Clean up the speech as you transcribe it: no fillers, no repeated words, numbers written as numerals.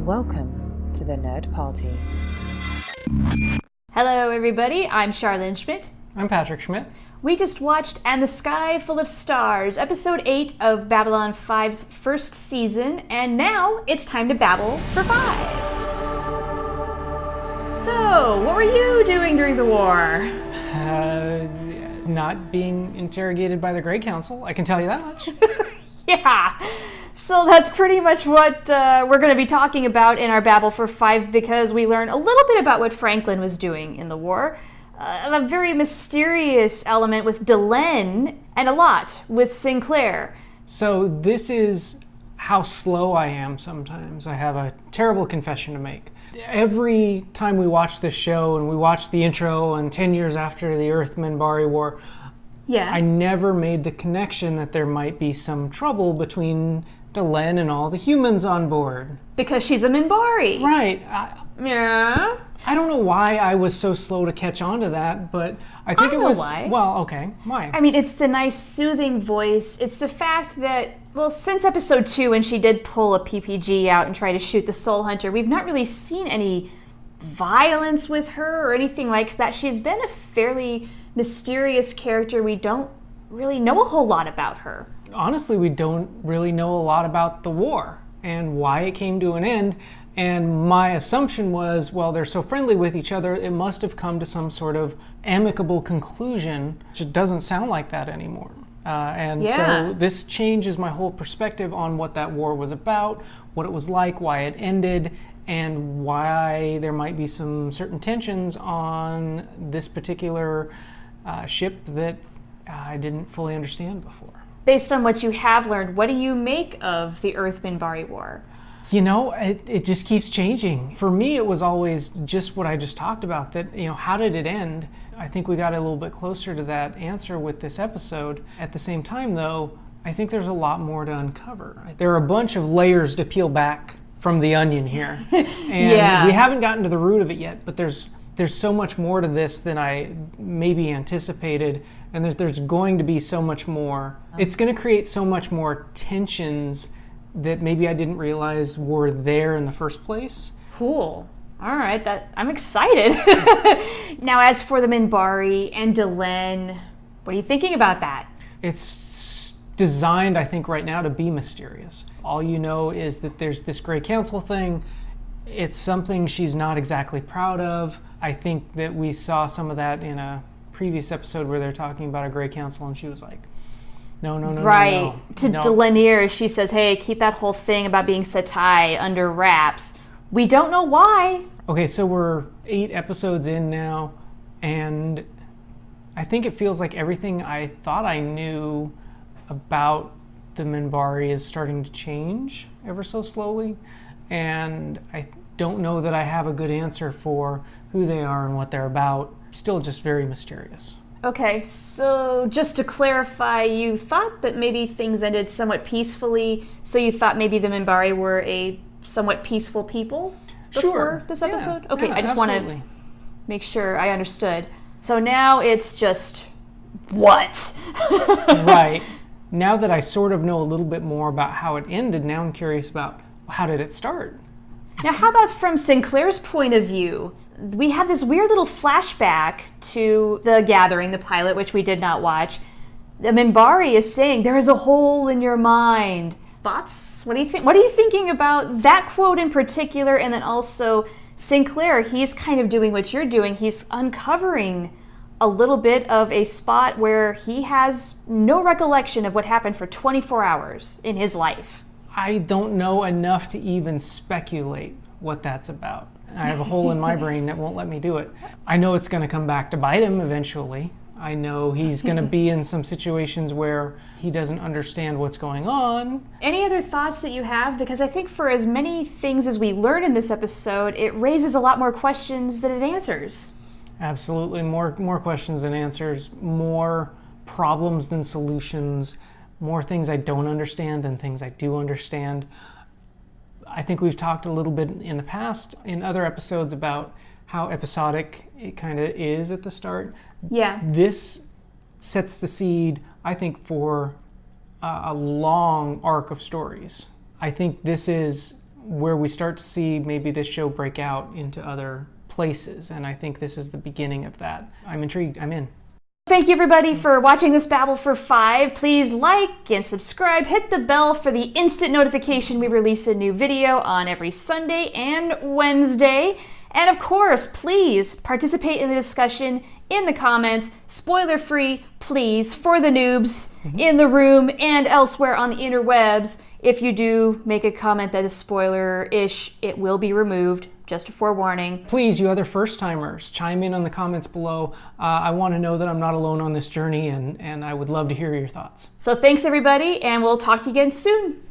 Welcome to the Nerd Party. Hello everybody, I'm Charlene Schmidt. I'm Patrick Schmidt. We just watched And the Sky Full of Stars, episode 8 of Babylon 5's first season, and now it's time to babble for 5. So, what were you doing during the war? Not being interrogated by the Grey Council, I can tell you that much. Yeah, so that's pretty much what we're going to be talking about in our Babble for 5, because we learn a little bit about what Franklin was doing in the war, a very mysterious element with Delenn, and a lot with Sinclair. So this is how slow I am sometimes. I have a terrible confession to make. Every time we watch this show and we watch the intro and 10 years after the Earth-Minbari War, I never made the connection that there might be some trouble between Delenn and all the humans on board. Because she's a Minbari. Right. Yeah. I don't know why I was so slow to catch on to that, but I think it was... Why. Well, okay. Why? I mean, it's the nice, soothing voice. It's the fact that, well, since episode 2, when she did pull a PPG out and try to shoot the Soul Hunter, we've not really seen any violence with her or anything like that. She's been a fairly mysterious character. We don't really know a whole lot about her. Honestly, we don't really know a lot about the war and why it came to an end. And my assumption was, well, they're so friendly with each other, it must have come to some sort of amicable conclusion. It doesn't sound like that anymore. So this changes my whole perspective on what that war was about, what it was like, why it ended, and why there might be some certain tensions on this particular ship that I didn't fully understand before. Based on what you have learned, what do you make of the Earth-Minbari War? You know, it just keeps changing. For me, it was always just what I just talked about, that, you know, how did it end? I think we got a little bit closer to that answer with this episode. At the same time, though, I think there's a lot more to uncover. There are a bunch of layers to peel back from the onion here. And we haven't gotten to the root of it yet, but there's so much more to this than I maybe anticipated, and there's going to be so much more. It's going to create so much more tensions that maybe I didn't realize were there in the first place. Cool. All right, I'm excited. Now, as for the Minbari and Delenn, what are you thinking about that? It's designed, I think, right now to be mysterious. All you know is that there's this Grey Council thing. It's something she's not exactly proud of. I think that we saw some of that in a previous episode where they're talking about a Grey Council, and she was like, no. Right. To Delennier, she says, hey, keep that whole thing about being Setai under wraps. We don't know why. Okay, so we're 8 episodes in now, and I think it feels like everything I thought I knew about the Minbari is starting to change ever so slowly, and I don't know that I have a good answer for who they are and what they're about. Still just very mysterious. Okay, so just to clarify, you thought that maybe things ended somewhat peacefully, so you thought maybe the Minbari were a somewhat peaceful people before this episode? Yeah, okay, I just want to make sure I understood. So now it's just what? Right. Now that I sort of know a little bit more about how it ended, now I'm curious about how did it start? Now, how about from Sinclair's point of view? We have this weird little flashback to The Gathering, the pilot, which we did not watch. The Minbari is saying, there is a hole in your mind. Thoughts? What do you think? What are you thinking about that quote in particular? And then also Sinclair, he's kind of doing what you're doing. He's uncovering a little bit of a spot where he has no recollection of what happened for 24 hours in his life. I don't know enough to even speculate what that's about. I have a hole in my brain that won't let me do it. I know it's going to come back to bite him eventually. I know he's going to be in some situations where he doesn't understand what's going on. Any other thoughts that you have? Because I think for as many things as we learn in this episode, it raises a lot more questions than it answers. Absolutely. More questions than answers, more problems than solutions, more things I don't understand than things I do understand. I think we've talked a little bit in the past in other episodes about how episodic it kind of is at the start. Yeah. This sets the seed, I think, for a long arc of stories. I think this is where we start to see maybe this show break out into other places. And I think this is the beginning of that. I'm intrigued. I'm in. Thank you, everybody, for watching this Babble for 5. Please like and subscribe. Hit the bell for the instant notification we release a new video on every Sunday and Wednesday. And of course, please participate in the discussion in the comments. Spoiler-free, please, for the noobs in the room and elsewhere on the interwebs. If you do make a comment that is spoiler-ish, it will be removed. Just a forewarning. Please, you other first-timers, chime in on the comments below. I want to know that I'm not alone on this journey, and I would love to hear your thoughts. So thanks, everybody, and we'll talk to you again soon.